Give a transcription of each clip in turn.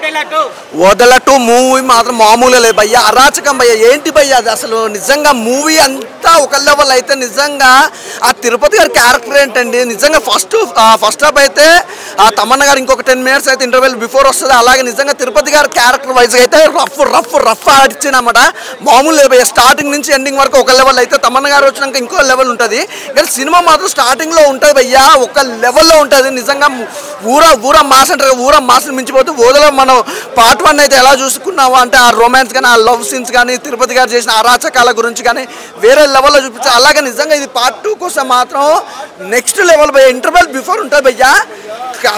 Odela 2 movie మాత్రం మామూలుగా లేదు భయ్య, అరాచకం భయ్య. ఏంటి భయ్య అది అసలు నిజంగా మూవీ అంతా ఒక లెవెల్ అయితే నిజంగా ఆ తిరుపతి గారి క్యారెక్టర్ ఏంటండి నిజంగా ఫస్ట్ హాఫ్ అయితే ఆ తమన్నా గారు ఇంకొక 10 minutes అయితే ఇంటర్వెల్ బిఫోర్ వస్తుంది. అలాగే నిజంగా తిరుపతి గారి క్యారెక్టర్ వైజ్ అయితే రఫ్ ఆడిచ్చిందన్నమాట. మామూలు లేదు భయ్య, స్టార్టింగ్ నుంచి ఎండింగ్ వరకు ఒక లెవెల్ అయితే తమన్నా గారు వచ్చినాక ఇంకో లెవెల్ ఉంటుంది. కానీ సినిమా మాత్రం స్టార్టింగ్లో ఉంటుంది భయ్య, ఒక లెవెల్లో ఉంటుంది నిజంగా. ఊరా మాస్ అంటారు, ఊరా మాస్ని మించిపోతే ఓదలో మనం పార్ట్ 1 అయితే ఎలా చూసుకున్నాము అంటే ఆ రొమాన్స్ కానీ ఆ లవ్ సీన్స్ కానీ తిరుపతి గారు చేసిన అరాచకాల గురించి కానీ వేరే లెవెల్లో చూపించారు. అలాగే నిజంగా ఇది పార్ట్ 2 కోసం మాత్రం నెక్స్ట్ లెవెల్ భయ్య, ఇంటర్వెల్ బిఫోర్ ఉంటుంది భయ్య.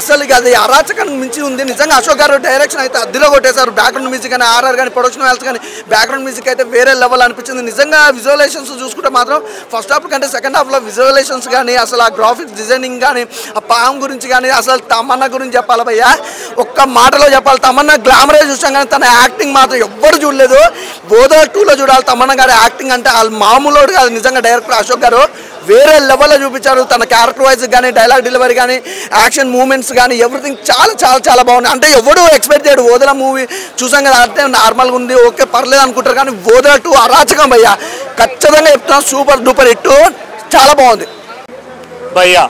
అసలు అది అరాచకానికి మించి ఉంది నిజంగా. అశోక్ గారు డైరెక్షన్ అయితే అద్దెలో కొట్టేశారు. బ్యాక్గ్రౌండ్ మ్యూజిక్ కానీ ఆర్ఆర్ కానీ ప్రొడక్షన్ వాల్స్ కానీ బ్యాక్గ్రౌండ్ మ్యూజిక్ అయితే వేరే లెవెల్ అనిపించింది నిజంగా. విజువలైజేషన్స్ చూసుకుంటే మాత్రం ఫస్ట్ హాఫ్ కంటే సెకండ్ హాఫ్లో విజువలైజేషన్స్ కానీ అసలు ఆ గ్రాఫిక్స్ డిజైనింగ్ కానీ ఆ పాము గురించి కానీ అసలు తమన్నా గురించి చెప్పాలి భయ్య. ఒక్క మాటలో చెప్పాలి, తమన్నా గ్లామరే చూసాం కానీ తన యాక్టింగ్ మాత్రం ఎవ్వరు చూడలేదు. ఓదెల 2లో చూడాలి తమన్నా గారి యాక్టింగ్ అంటే వాళ్ళు మామూలు కాదు నిజంగా. డైరెక్టర్ అశోక్ గారు వేరే లెవెల్లో చూపించారు. తన క్యారెక్టర్ వైజ్ కానీ డైలాగ్ డెలివరీ కానీ యాక్షన్ మూమెంట్స్ కానీ ఎవ్రీథింగ్ చాలా చాలా చాలా బాగుంది. అంటే ఎవడు ఎక్స్పెక్ట్ చేయడు. ఓదెల మూవీ చూసాం కదా, అంటే నార్మల్గా ఉంది ఓకే పర్లేదు అనుకుంటారు, కానీ ఓదెల 2 అరాచకం భయ్య. ఖచ్చితంగా చెప్తున్నా సూపర్ డూపర్ హిట్, చాలా బాగుంది భయ్య.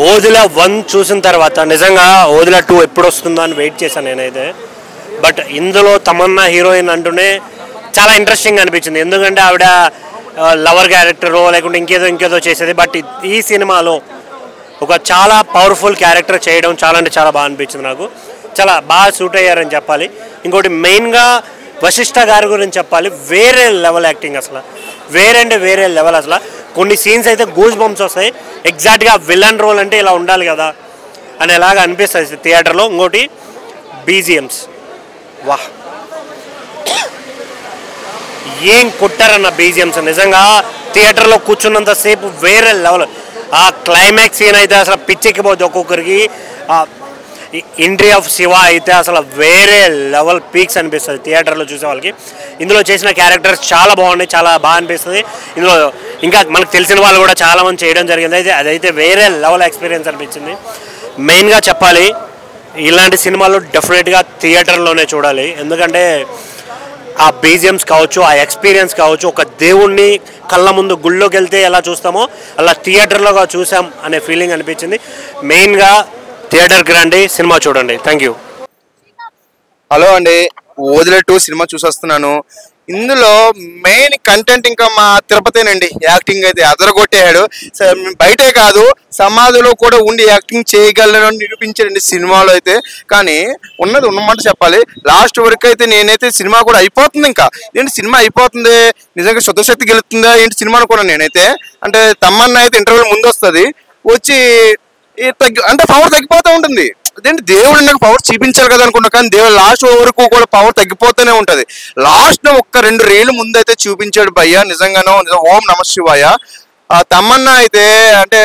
ఓదెల 1 చూసిన తర్వాత నిజంగా ఓదెల 2 ఎప్పుడు వస్తుందో అని వెయిట్ చేశాను నేనైతే. బట్ ఇందులో తమన్నా హీరోయిన్ అంటూనే చాలా ఇంట్రెస్టింగ్ అనిపించింది. ఎందుకంటే ఆవిడ లవర్ క్యారెక్టరో లేకుంటే ఇంకేదో చేసేది. బట్ ఈ సినిమాలో ఒక చాలా పవర్ఫుల్ క్యారెక్టర్ చేయడం చాలా అంటే చాలా బాగా అనిపించింది నాకు. చాలా బాగా సూట్ అయ్యారని చెప్పాలి. ఇంకోటి మెయిన్గా వశిష్ఠ గారి గురించి చెప్పాలి. వేరే లెవెల్ యాక్టింగ్, అసలు వేరే లెవెల్. అసలు కొన్ని సీన్స్ అయితే గూస్ బంప్స్ వస్తాయి. ఎగ్జాక్ట్గా విలన్ రోల్ అంటే ఇలా ఉండాలి కదా అనేలాగా అనిపిస్తుంది థియేటర్లో. ఇంకోటి బీజిఎమ్స్, వాహ్ ఏం కొట్టారన్న బీజిఎమ్స్. నిజంగా థియేటర్లో కూర్చున్నంతసేపు వేరే లెవెల్. ఆ క్లైమాక్స్ సీన్ అయితే అసలు పిచ్చెక్కిపోద్ది ఒక్కొక్కరికి. ఎంట్రీ ఆఫ్ శివ అయితే అసలు వేరే లెవెల్ పీక్స్ అనిపిస్తుంది థియేటర్లో చూసే వాళ్ళకి. ఇందులో చేసిన క్యారెక్టర్స్ చాలా బాగున్నాయి, చాలా బాగా అనిపిస్తుంది. ఇందులో ఇంకా మనకు తెలిసిన వాళ్ళు కూడా చాలామంది చేయడం జరిగింది. అయితే అదైతే వేరే లెవెల్ ఎక్స్పీరియన్స్ అనిపించింది. మెయిన్గా చెప్పాలి, ఇలాంటి సినిమాలు డెఫినెట్గా థియేటర్లోనే చూడాలి. ఎందుకంటే ఆ బీజిఎమ్స్ కావచ్చు, ఆ ఎక్స్పీరియన్స్ కావచ్చు, ఒక దేవుణ్ణి కళ్ళ ముందు గుళ్ళోకి వెళ్తే ఎలా చూస్తామో అలా థియేటర్లోగా చూసాం అనే ఫీలింగ్ అనిపించింది. మెయిన్గా థియేటర్కి రండి, సినిమా చూడండి. Thank you. హలో అండి, ఓదెల 2 సినిమా చూసొస్తున్నాను. ఇందులో మెయిన్ కంటెంట్ ఇంకా మా తిరుపతేనండి. యాక్టింగ్ అయితే అదరగొట్టేయాడు. బయటే కాదు సమాధిలో కూడా ఉండి యాక్టింగ్ చేయగలను నిరూపించాడండి సినిమాలో అయితే. కానీ ఉన్నమాట చెప్పాలి, లాస్ట్ వరకు అయితే నేనైతే సినిమా కూడా అయిపోతుంది. ఇంకా ఏంటి సినిమా అయిపోతుంది, నిజంగా శుద్ధశక్తి గెలుతుందా ఏంటి సినిమా అనుకున్నాను నేనైతే. అంటే తమన్నా అయితే ఇంటర్వ్యూలో ముందు వస్తుంది, వచ్చి అంటే పవర్ తగ్గిపోతూ ఉంటుంది. అదేంటి దేవుడు నాకు పవర్ చూపించాలి కదా అనుకున్నా, కానీ దేవుడు లాస్ట్ వరకు కూడా పవర్ తగ్గిపోతూనే ఉంటది. లాస్ట్ ఒక 2 రీలు ముందు అయితే చూపించాడు భయ్య. నిజంగానో ఓం నమ శివాయ. తమన్నా అయితే అంటే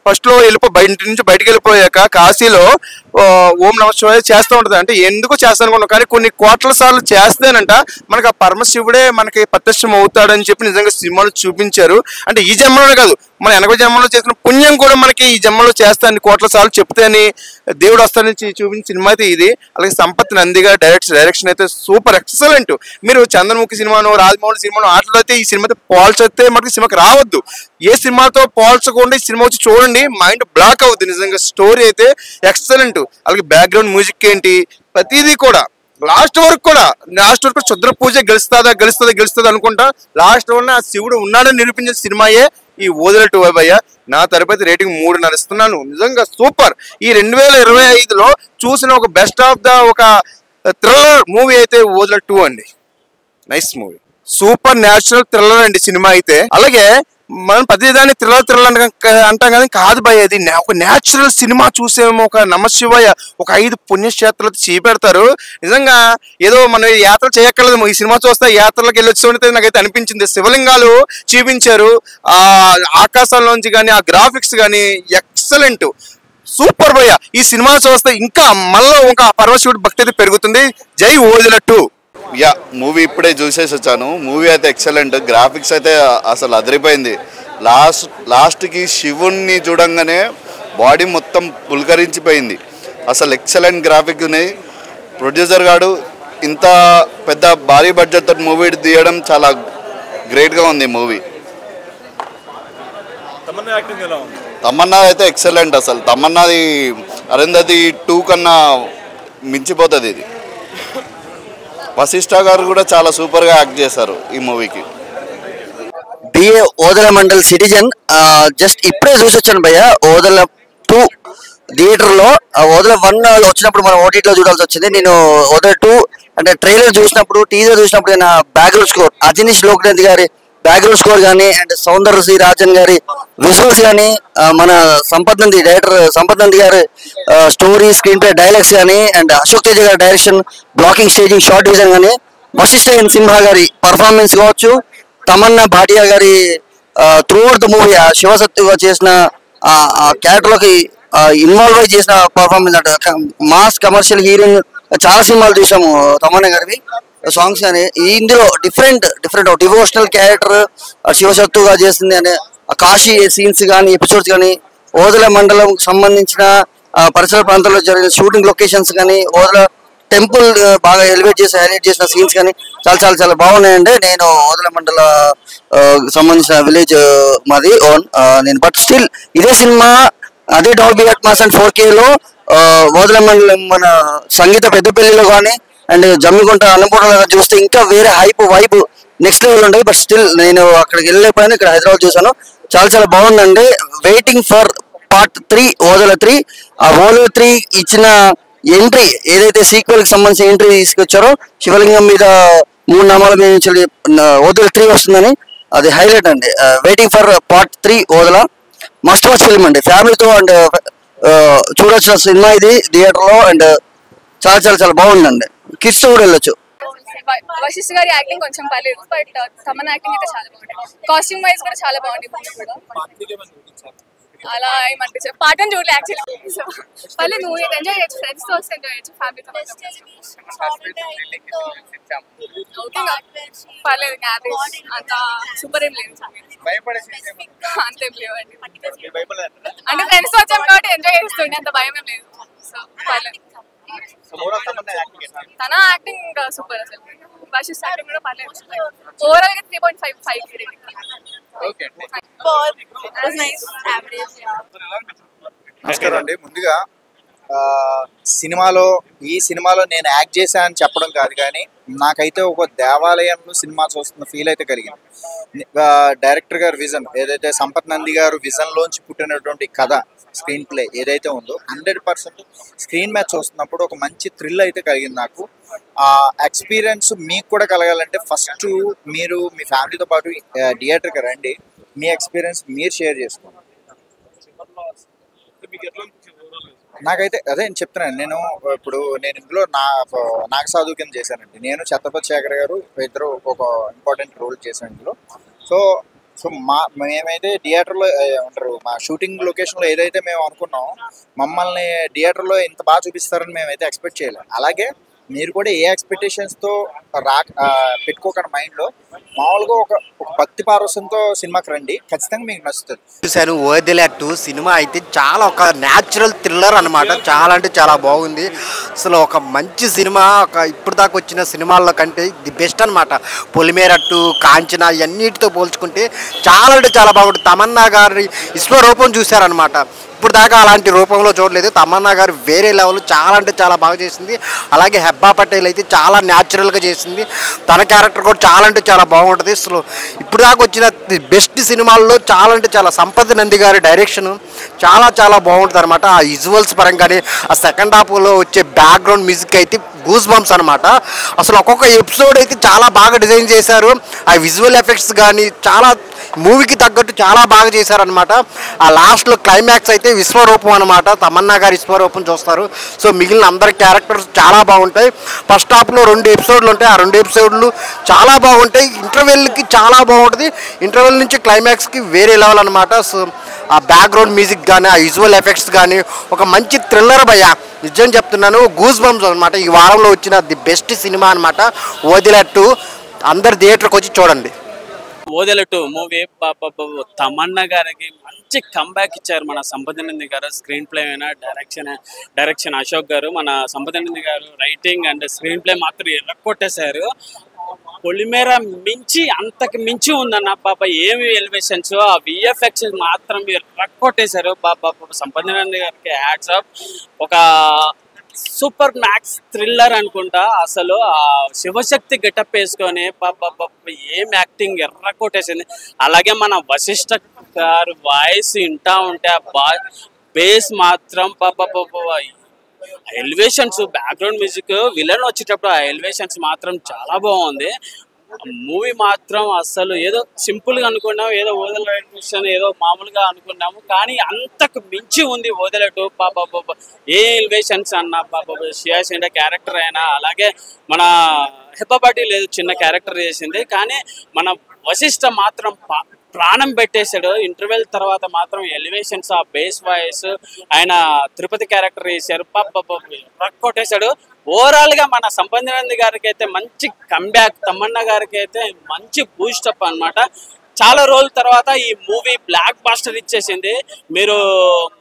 ఫస్ట్ లో బయట నుంచి బయటకు వెళ్ళిపోయాక కాశీలో ఓం నమ శివాయ చేస్తూ ఉంటుంది. అంటే ఎందుకు చేస్తాను అనుకున్నాం, కానీ కొన్ని కోట్ల సార్లు చేస్తేనంట మనకు ఆ పరమశివుడే మనకి ప్రత్యక్షం అవుతాడని చెప్పి నిజంగా సినిమాలో చూపించారు. అంటే ఈ జన్మలోనే కాదు, మన 80 జన్మలో చేసిన పుణ్యం కూడా మనకి ఈ జన్మలో చేస్తానని కోట్ల సార్లు చెప్తే అని దేవుడు వస్తానని చూపించిన సినిమా అయితే ఇది. అలాగే సంపత్ నందిగా డైరెక్షన్ అయితే సూపర్ ఎక్సలెంట్. మీరు చంద్రముఖి సినిమాను, రాజమౌళి సినిమాను ఆటలో అయితే ఈ సినిమాతో పోల్చితే మనకి సినిమాకి రావద్దు. ఏ సినిమాతో పోల్చకుండా ఈ సినిమా వచ్చి చూడండి, మైండ్ బ్లాక్ అవుద్ది. నిజంగా స్టోరీ అయితే ఎక్సలెంట్. అలాగే బ్యాక్గ్రౌండ్ మ్యూజిక్ ఏంటి ప్రతిదీ కూడా లాస్ట్ వరకు క్షుద్ర పూజ గెలుస్తుంది అనుకుంటా. లాస్ట్ వల్ల ఆ శివుడు ఉన్నాడని నిరూపించిన సినిమాయే ఈ ఓదెల 2 భయ్య. నా తరపున రేటింగ్ 3.5 ఇస్తున్నాను. నిజంగా సూపర్. ఈ 2025లో చూసిన ఒక బెస్ట్ ఆఫ్ ద ఒక థ్రిల్లర్ మూవీ అయితే ఓదెల 2 అండి. Nice movie, super natural thriller అండి సినిమా అయితే. అలాగే మనం ప్రతిదాన్ని థ్రిల్లర్ అంటాం కానీ కాదు భయ్య, ఇది ఒక న్యాచురల్ సినిమా. చూసేమో ఒక నమశివాయ, ఒక 5 పుణ్యక్షేత్రాలు చూపెడతారు. నిజంగా ఏదో మనం యాత్ర చేయక్కర్లేదు, ఈ సినిమా చూస్తే యాత్రలకు వెళ్ళి వచ్చి నాకైతే అనిపించింది. శివలింగాలు చూపించారు, ఆ ఆకాశంలోంచి కానీ ఆ గ్రాఫిక్స్ కానీ ఎక్సలెంట్, సూపర్ భయ్య. ఈ సినిమా చూస్తే ఇంకా మళ్ళీ ఒక పరమశివుడి భక్తి అయితే పెరుగుతుంది. జై ఓదెల 2. యా, మూవీ ఇప్పుడే చూసేసి వచ్చాను. మూవీ అయితే ఎక్సలెంట్, గ్రాఫిక్స్ అయితే అసలు అదిరిపోయింది. లాస్ట్కి శివుణ్ణి చూడంగానే బాడీ మొత్తం పులకరించిపోయింది. అసలు ఎక్సలెంట్ గ్రాఫిక్ని ప్రొడ్యూసర్ గారు ఇంత పెద్ద భారీ బడ్జెట్తో మూవీ తీయడం చాలా గ్రేట్గా ఉంది మూవీ. తమన్నా అయితే ఎక్సలెంట్. అసలు తమన్నాది అరుంధతి 2 కన్నా మించిపోతుంది ఇది. వశిష్ఠ గారు కూడా చాలా సూపర్గా యాక్ట్ చేశారు ఈ మూవీకి. బిఏ ఓదల మండల్ సిటిజన్ జస్ట్ ఇప్పుడే చూసి వచ్చాను భయ్య. ఓదల 2 థియేటర్లో, ఓదల 1 వచ్చినప్పుడు మనం ఓటీటీలో చూడాల్సి వచ్చింది. నేను ఓదల 2 అంటే ట్రైలర్ చూసినప్పుడు, టీజర్ చూసినప్పుడు నేను బ్యాక్గ్రౌండ్ స్కోర్ అజనీష్ లోక్నాథ్ గారి బ్యాక్గ్రౌండ్ స్కోర్ కానీ, అండ్ సౌందర్య సి రాజన్ గారి విజువల్స్ కానీ, మన సంపత్ నంది డైరెక్టర్ సంపత్ నంది గారి స్టోరీ, స్క్రీన్ ప్లే, డైలాగ్స్ కానీ, అండ్ అశోక్ తేజ గారి direction, blocking, staging, short design కానీ, వశిష్ఠ ఎన్ సింహ గారి పర్ఫార్మెన్స్ కావచ్చు, తమన్నా భాటియా గారి త్రూఅవుట్ ద మూవీ శివసత్తుగా చేసిన క్యారెక్టర్లోకి ఇన్వాల్వ్ అయి చేసిన పర్ఫార్మెన్స్ అంటే మాస్ కమర్షియల్ హీరోయిన్ చాలా సినిమాలు చూసాము తమన్నా గారివి. సాంగ్స్ కానీ ఇందులో డిఫరెంట్ డివోషనల్ క్యారెక్టర్ శివశత్తుగా చేసింది అనే కాశీ సీన్స్ కానీ, ఎపిసోడ్స్ కానీ, ఓదల మండలం సంబంధించిన పరిసర ప్రాంతాల్లో జరిగిన షూటింగ్ లొకేషన్స్ కానీ, ఓదల టెంపుల్ బాగా ఎలివేట్ చేసి హైలైట్ చేసిన సీన్స్ కానీ చాలా బాగున్నాయండి. నేను ఓదల మండల సంబంధించిన విలేజ్ మాది ఓన్. నేను బట్ స్టిల్ ఇదే సినిమా అదే డాల్బీ అట్మాస్ అండ్ 4Kలో ఓదల మండలం మన సంగీత పెద్దపల్లిలో కానీ అండ్ జమ్మిగుంట అన్నపూర్ణలో చూస్తే ఇంకా వేరే హైప్ వైబ్ నెక్స్ట్ లెవెల్ ఉండదు. బట్ స్టిల్ నేను అక్కడికి వెళ్ళలేకపోయాను, ఇక్కడ హైదరాబాద్ చూసాను. చాలా బాగుందండి. Waiting for part 3 Odela 3. ఆ ఓదల 3 ఇచ్చిన ఎంట్రీ ఏదైతే సీక్వెల్ కి సంబంధించిన ఎంట్రీ తీసుకొచ్చారో, శివలింగం మీద 3 నామాల మీద ఓదల 3 వస్తుందని అది హైలైట్ అండి. Waiting for part 3 Odela must watch film అండి. ఫ్యామిలీతో అండ్ చూడొచ్చిన సినిమా ఇది థియేటర్లో. అండ్ చాలా బాగుందండి. కిడ్స్ కూడా వెళ్ళొచ్చు. వశిష్ఠ గారి యాక్టింగ్ కొంచెం పర్లేదు, బట్ తమన్నా యాక్టింగ్ అయితే చాలా బాగుంది. కాస్ట్యూమ్ వైజ్ కూడా చాలా బాగుంది. అలా ఏమనిపించదు. పాట చూడలే యాక్చువల్లీ. పర్లేదు, నువ్వు ఎంజాయ్ చేయొచ్చు, ఫ్రెండ్స్ తో వస్తే ఎంజాయ్ చేయొచ్చు, ఫ్యామిలీతో పర్లేదు. యావరేజ్, అంత సూపర్ ఏం లేదు, అంతేం లేవండి. అంటే ఫ్రెండ్స్ తో వచ్చాం కాబట్టి ఎంజాయ్ చేస్తుండే, అంత భయం ఏం లేదు. సో పర్లేదు. తన యాక్టింగ్ ఇంకా సూపర్. అసలు వశిష్ఠ యాక్టింగ్ కూడా పర్లేదు. ఓవరాల్ గా 3.55 రేటింగ్. నమస్కారం అండి. ముందుగా ఈ సినిమాలో నేను యాక్ట్ చేశానని చెప్పడం కాదు, కానీ నాకైతే ఒక దేవాలయంలో సినిమా చూస్తున్న ఫీల్ అయితే కలిగింది. డైరెక్టర్ గారి విజన్ ఏదైతే సంపత్ నంది గారు విజన్ లోంచి పుట్టినటువంటి కథ, స్క్రీన్ ప్లే ఏదైతే ఉందో 100% స్క్రీన్ మ్యాచ్ చూస్తున్నప్పుడు ఒక మంచి థ్రిల్ అయితే కలిగింది నాకు. ఆ ఎక్స్పీరియన్స్ మీకు కూడా కలగాలంటే ఫస్ట్ మీరు మీ ఫ్యామిలీతో పాటు థియేటర్కి రండి, మీ ఎక్స్పీరియన్స్ మీరు షేర్ చేసుకోండి. నాకైతే అదే నేను చెప్తున్నాను. నేను ఇందులో నాగసాధు కింద చేశానండి. నేను ఛత్రపతి శేఖర్ గారు ఇద్దరు ఒక ఇంపార్టెంట్ రోల్ చేశాను ఇందులో. సో మేమైతే థియేటర్లో ఉంటారు, మా షూటింగ్ లొకేషన్లో ఏదైతే మేము అనుకున్నామో మమ్మల్ని థియేటర్లో ఇంత బాగా చూపిస్తారని మేమైతే ఎక్స్పెక్ట్ చేయలేము. అలాగే మీరు కూడా ఏ ఎక్స్పెక్టేషన్స్తో పెట్టుకోకండి మైండ్లో. మామూలుగా ఒక భక్తి పారవశంతో సినిమాకి రండి, ఖచ్చితంగా మీకు నచ్చుతుంది. చూశాను ఓదెల 2 సినిమా అయితే చాలా ఒక న్యాచురల్ థ్రిల్లర్ అనమాట. చాలా అంటే చాలా బాగుంది. అసలు ఒక మంచి సినిమా, ఒక ఇప్పుడు దాకా వచ్చిన సినిమాల్లో కంటే ది బెస్ట్ అనమాట. పొలిమేర 2, కాంచనా ఇవన్నిటితో పోల్చుకుంటే చాలా అంటే చాలా బాగుంటుంది. తమన్నా గారి విశ్వరూపం చూశారనమాట. ఇప్పుడు దాకా అలాంటి రూపంలో చూడలేదు. తమన్నా గారు వేరే లెవెల్, చాలా అంటే చాలా బాగా చేసింది. అలాగే హెబ్బా పటేల్ అయితే చాలా న్యాచురల్గా చేసింది. తన క్యారెక్టర్ కూడా చాలా అంటే చాలా బాగుంటుంది. అసలు ఇప్పుడు దాకా వచ్చిన బెస్ట్ సినిమాల్లో చాలా అంటే చాలా సంపత్ నంది గారి డైరెక్షన్ చాలా బాగుంటుంది అనమాట. ఆ విజువల్స్ పరంగానే, ఆ సెకండ్ హాఫ్లో వచ్చే బ్యాక్గ్రౌండ్ మ్యూజిక్ అయితే గూస్ బంప్స్ అనమాట. అసలు ఒక్కొక్క ఎపిసోడ్ అయితే చాలా బాగా డిజైన్ చేశారు. ఆ విజువల్ ఎఫెక్ట్స్ కానీ చాలా మూవీకి తగ్గట్టు చాలా బాగా చేశారనమాట. ఆ లాస్ట్లో క్లైమాక్స్ అయితే విశ్వరూపం అనమాట. తమన్నా గారి విశ్వరూపం చూస్తారు. సో మిగిలిన అందరి క్యారెక్టర్స్ చాలా బాగుంటాయి. ఫస్ట్ హాఫ్లో 2 ఎపిసోడ్లు ఉంటాయి. ఆ 2 ఎపిసోడ్లు చాలా బాగుంటాయి. ఇంటర్వెల్కి చాలా బాగుంటుంది. ఇంటర్వెల్ నుంచి క్లైమాక్స్కి వేరే లెవెల్ అనమాట. సో ఆ బ్యాక్గ్రౌండ్ మ్యూజిక్ కానీ, ఆ విజువల్ ఎఫెక్ట్స్ కానీ ఒక మంచి థ్రిల్లర్ భయ్య. నిజం చెప్తున్నాను, గూస్ బంప్స్ అనమాట. ఈ వారంలో వచ్చిన ది బెస్ట్ సినిమా అనమాట ఓదెల 2. అందరు థియేటర్కి వచ్చి చూడండి. ఓదెల 2 మూవీ తమన్నా గారికి మంచి కంబ్యాక్ ఇచ్చారు మన సంపదనంది గారు. స్క్రీన్ ప్లే అయినా డైరెక్షన్ అశోక్ గారు, మన సంపదనంది గారు రైటింగ్ అండ్ స్క్రీన్ ప్లే మాత్రం ఎర్రకొట్టేశారు. పొలిమేర మించి అంతకు మించి ఉందన్న ఏమి ఎలివేషన్స్, ఆ విఎఫ్ఎక్స్ మాత్రం ఎర్రకొట్టేశారు. సంపదనంది గారికి హ్యాట్స్ ఆఫ్. ఒక సూపర్ మ్యాక్స్ థ్రిల్లర్ అనుకుంటా. అసలు ఆ శివశక్తి గెటప్ వేసుకొని ఏం యాక్టింగ్ ఎర్ర కొట్టేసింది. అలాగే మన వశిష్ఠ గారు వాయిస్ వింటా ఉంటే ఆ బేస్ మాత్రం ఎలివేషన్స్, బ్యాక్గ్రౌండ్ మ్యూజిక్, విలన్ వచ్చేటప్పుడు ఆ ఎలివేషన్స్ మాత్రం చాలా బాగుంది. మూవీ మాత్రం అసలు ఏదో సింపుల్గా అనుకున్నాము, ఏదో ఓదెల విషయం ఏదో మామూలుగా అనుకున్నాము, కానీ అంతకు మించి ఉంది ఓదెల 2. ఏ ఎలివేషన్స్ అన్న షియాస్ ఇండియా క్యారెక్టర్ అయినా, అలాగే మన హెబ్బపాటి లేదు చిన్న క్యారెక్టర్ చేసింది, కానీ మన వశిష్ఠ మాత్రం ప్రాణం పెట్టేశాడు. ఇంటర్వెల్ తర్వాత మాత్రం ఎలివేషన్స్, ఆ బేస్ వాయిస్, ఆయన తిరుపతి క్యారెక్టర్ చేశారు, కొట్టేశాడు. ఓవరాల్ గా మన సంపదనంది గారికి అయితే మంచి కంబ్యాక్, తమన్నా గారికి అయితే మంచి బూస్టప్ అన్నమాట. చాలా రోజుల తర్వాత ఈ మూవీ బ్లాక్ బాస్టర్ ఇచ్చేసింది. మీరు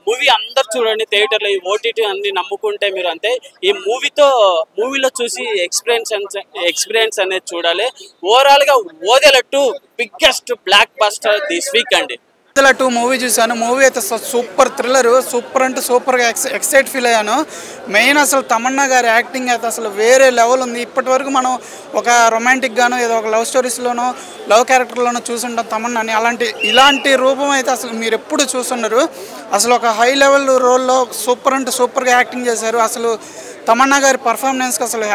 మూవీ అందరు చూడండి థియేటర్లో, ఈ ఓటీటీ అన్ని నమ్ముకుంటే మీరు అంతే. ఈ మూవీలో చూసి ఎక్స్పీరియన్స్ అనేది చూడాలి. ఓవరాల్ గా Odela 2 biggest blockbuster this week అండి. ఓదెల 2 మూవీ చూశాను. మూవీ అయితే సూపర్ థ్రిల్లర్, సూపర్ అంటే సూపర్గా ఎక్సైట్ ఫీల్ అయ్యాను. మెయిన్ అసలు తమన్నా గారి యాక్టింగ్ అయితే అసలు వేరే లెవెల్ ఉంది. ఇప్పటి వరకు మనం ఒక రొమాంటిక్గానో ఏదో ఒక లవ్ స్టోరీస్లోనో లవ్ క్యారెక్టర్లోనో చూసుంటాం తమన్నాని. ఇలాంటి రూపం అయితే అసలు మీరు ఎప్పుడు చూస్తున్నారు. అసలు ఒక హై లెవెల్ రోల్లో సూపర్ అంటే సూపర్గా యాక్టింగ్ చేశారు. అసలు తమన్నా గారి పర్ఫార్మెన్స్కి అసలు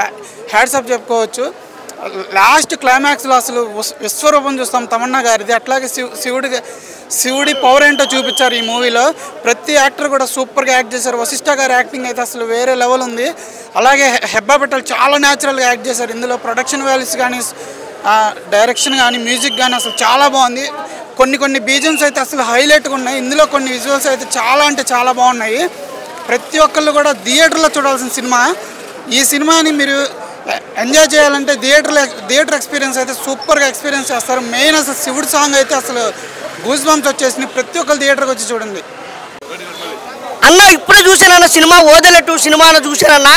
హ్యాట్స్ ఆఫ్ చెప్పుకోవచ్చు. లాస్ట్ క్లైమాక్స్లో అసలు విశ్వరూపం చూస్తాం తమన్నా గారిది. అట్లాగే శివుడి పవర్ ఏంటో చూపించారు ఈ మూవీలో. ప్రతి యాక్టర్ కూడా సూపర్గా యాక్ట్ చేశారు. వశిష్ఠ గారి యాక్టింగ్ అయితే అసలు వేరే లెవెల్ ఉంది. అలాగే హెబ్బా పటేల్ చాలా న్యాచురల్గా యాక్ట్ చేశారు. ఇందులో ప్రొడక్షన్ వాల్యూస్ కానీ, డైరెక్షన్ కానీ, మ్యూజిక్ కానీ అసలు చాలా బాగుంది. కొన్ని బీజిఎమ్స్ అయితే అసలు హైలైట్గా ఉన్నాయి. ఇందులో కొన్ని విజువల్స్ అయితే చాలా అంటే చాలా బాగున్నాయి. ప్రతి ఒక్కళ్ళు కూడా థియేటర్లో చూడాల్సిన సినిమా. ఈ సినిమాని మీరు ఎంజాయ్ చేయాలంటే థియేటర్ ఎక్స్పీరియన్స్ అయితే సూపర్గా ఎక్స్పీరియన్స్ చేస్తారు. మెయిన్ అసలు శివుడి సాంగ్ అయితే అసలు గూస్ బంప్స్ వచ్చేసి ప్రతి ఒక్కరు థియేటర్కి వచ్చి చూడండి. అన్న ఇప్పుడే చూసానన్న సినిమా ఓదెల 2 సినిమా చూసానన్న,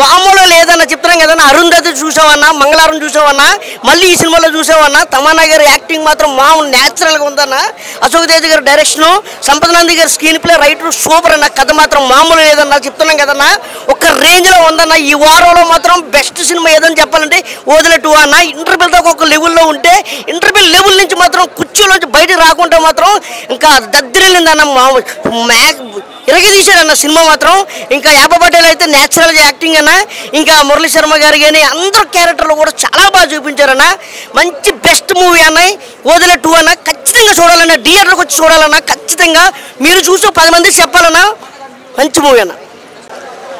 మామూలు లేదన్న చెప్తున్నాం కదన్నా. అరుంధతి చూసావన్నా, మంగళవారం చూసావన్నా, మళ్ళీ ఈ సినిమాలో చూసావన్నా. తమన్నా గారి యాక్టింగ్ మాత్రం మామూలు న్యాచురల్గా ఉందన్న. అశోక్ తేజ్ గారి డైరెక్షను, సంపదనంది గారి స్క్రీన్ ప్లే, రైటర్ సూపర్ అన్న. కథ మాత్రం మామూలు లేదన్నా చెప్తున్నాం కదన్నా, ఒక రేంజ్లో ఉందన్న. ఈ వారంలో మాత్రం బెస్ట్ సినిమా ఏదని చెప్పాలంటే ఓదెల 2 అన్న. ఇంటర్వెల్ దాకా ఒక లెవెల్లో ఉంటే, ఇంటర్వెల్ లెవెల్ నుంచి మాత్రం కుర్చీలోంచి బయటకు రాకుండా మాత్రం ఇంకా దద్దరిల్లిందన్న. ఇరగదీశాడన్న సినిమా మాత్రం. ఇంకా యాబా పటేల్ అయితే న్యాచురల్గా యాక్టింగ్ అన్న. ఇంకా మురళీ శర్మ గారు కానీ అందరు క్యారెక్టర్లు కూడా చాలా బాగా చూపించారన్న. మంచి బెస్ట్ మూవీ అన్న ఓదెల 2 అన్న. ఖచ్చితంగా చూడాలన్న, థియేటర్కి వచ్చి చూడాలన్న. ఖచ్చితంగా మీరు చూసి 10 మందికి చెప్పాలన్నా. మంచి మూవీ అన్న.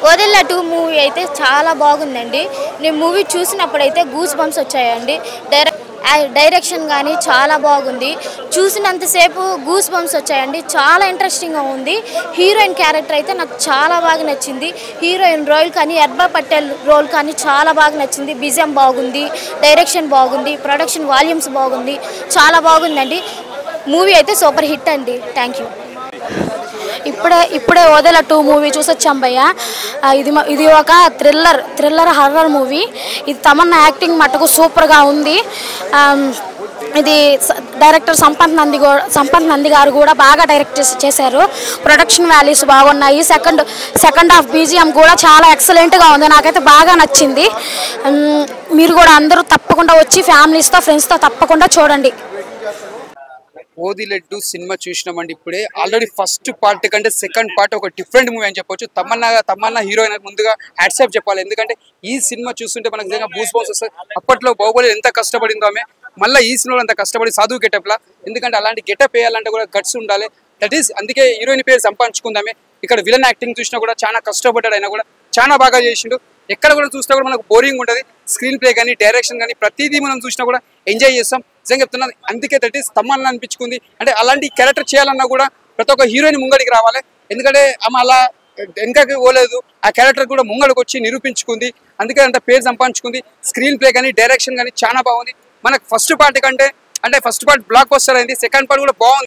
ఓదెల 2 మూవీ అయితే చాలా బాగుందండి. నేను మూవీ చూసినప్పుడైతే గూస్ బంప్స్ వచ్చాయండి. డైరెక్షన్ కానీ చాలా బాగుంది. చూసినంతసేపు గూస్ బంప్స్ వచ్చాయండి. చాలా ఇంట్రెస్టింగ్గా ఉంది. హీరోయిన్ క్యారెక్టర్ అయితే నాకు చాలా బాగా నచ్చింది. హీరోయిన్ రోల్ కానీ, యబ్బా పటేల్ రోల్ కానీ చాలా బాగా నచ్చింది. బిజిఎం బాగుంది, డైరెక్షన్ బాగుంది, ప్రొడక్షన్ వాల్యూమ్స్ బాగుంది, చాలా బాగుందండి. మూవీ అయితే సూపర్ హిట్ అండి. Thank you. ఇప్పుడే ఓదెల 2 మూవీ చూసొచ్చాం భయ్య. ఇది ఒక థ్రిల్లర్ హర్రర్ మూవీ. ఇది తమన్నా యాక్టింగ్ మటుకు సూపర్గా ఉంది. ఇది డైరెక్టర్ సంపత్ నంది గారు కూడా బాగా డైరెక్ట్ చేశారు. ప్రొడక్షన్ వాల్యూస్ బాగున్నాయి. సెకండ్ హాఫ్ బీజిఎం కూడా చాలా ఎక్సలెంట్గా ఉంది. నాకైతే బాగా నచ్చింది. మీరు కూడా అందరూ తప్పకుండా వచ్చి ఫ్యామిలీస్తో, ఫ్రెండ్స్తో తప్పకుండా చూడండి. ఓదెల 2 సినిమా చూసినామండి ఇప్పుడే. ఆల్రెడీ ఫస్ట్ పార్ట్ కంటే సెకండ్ పార్ట్ ఒక డిఫరెంట్ మూవీ అని చెప్పొచ్చు. తమన్నా హీరోయిన్ ముందుగా హ్యాట్సాప్ చెప్పాలి. ఎందుకంటే ఈ సినిమా చూస్తుంటే మనకు నిజంగా బూస్ బౌన్స్ వస్తుంది. అప్పట్లో బాహుబలి ఎంత కష్టపడిందో ఆమె, మళ్ళీ ఈ సినిమాలో అంత కష్టపడి సాధువు గెటప్లా. ఎందుకంటే అలాంటి గెటప్ వేయాలంటే కూడా గట్స్ ఉండాలి. దట్ ఈస్ అందుకే హీరోయిన్ పేరు సంపాదించుకుందామే. ఇక్కడ విలన్ యాక్టింగ్ చూసినా కూడా చాలా కష్టపడ్డాడు. అయినా కూడా చాలా బాగా చేసిండు. ఎక్కడ కూడా చూసినా కూడా మనకు బోరింగ్ ఉంటుంది. స్క్రీన్ ప్లే కానీ, డైరెక్షన్ కానీ ప్రతిదీ మనం చూసినా కూడా ఎంజాయ్ చేస్తాం. నిజంగా చెప్తున్నాను. అందుకే దట్ ఈస్ తమన్నా అనిపించుకుంది. అంటే అలాంటి క్యారెక్టర్ చేయాలన్నా కూడా ప్రతి ఒక్క హీరోయిన్ ముంగడికి రావాలి. ఎందుకంటే ఆమె అలా వెనకకి పోలేదు. ఆ క్యారెక్టర్ కూడా ముంగడికి వచ్చి నిరూపించుకుంది. అందుకే అంత పేరు సంపాదించుకుంది. స్క్రీన్ ప్లే కానీ, డైరెక్షన్ కానీ చాలా బాగుంది. మనకు ఫస్ట్ పార్ట్ కంటే అంటే ఫస్ట్ పార్ట్ బ్లాక్ బస్టర్ అయింది, సెకండ్ పార్ట్ కూడా బాగుంది.